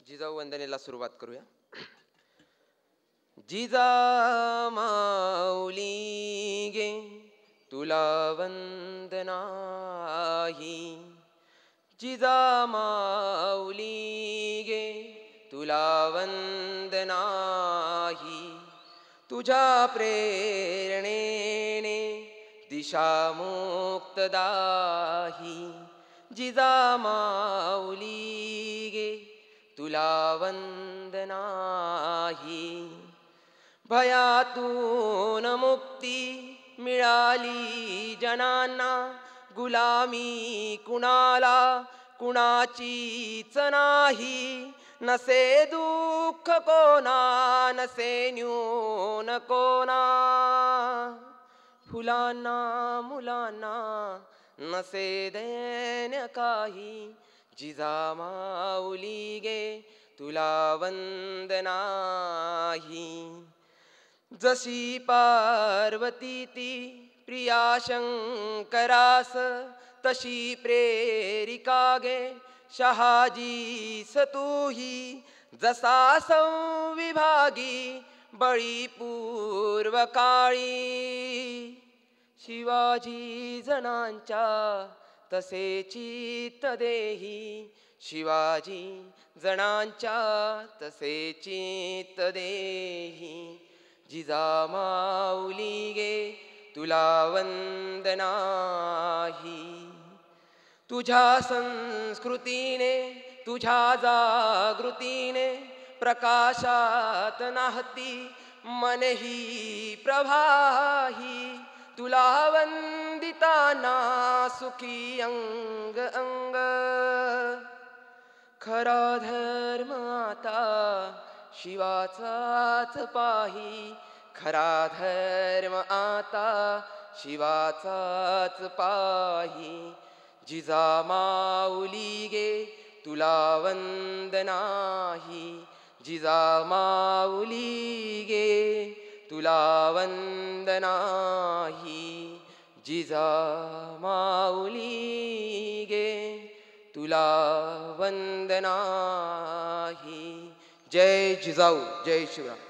जिजाऊ वंदनेला सुरुवात करूया. जिजा माऊली गे तुला वंदनाही, जिजा माऊली गे तुला वंदनाही. तुझ्या प्रेरणेने दिशा मुक्तदाही, जिजा माऊली गे तुला वंदनाही. भयातून मुक्ती मिळाली जनांना, गुलामी कुणाला कुणाचीच नाही. नसे दुःख कोणा नसे न्यून कोणा, फुलांना मुलांना नसे दैन्य काही. जिजा माऊली गे तुला वंदनाही. जशी पार्वती ती प्रिया शंकरास, तशी प्रेरिका गे शहाजीस तूही. जसा संविभागी बळी पूर्व काळी, शिवाजी जनांच्या तसे चित्त देही. शिवाजी जनांच्या तसे चित्त देही. जिजा माऊली गे तुला वंदनाही. तुझ्या संस्कृतीने तुझ्या जागृतीने प्रकाशात नाहती मनही प्रभाही. तुला वंदिताना सुखी अंग अंग, खरा धर्म आता शिवाचाच पाही. खरा धर्म आता शिवाचाच पाही. जिजा माऊली गे तुला वंदनाही. जिजा माऊली गे तुला वंदनाही. जिजा माऊली गे तुला वंदनाही. जय जिजाऊ, जय शिवराम.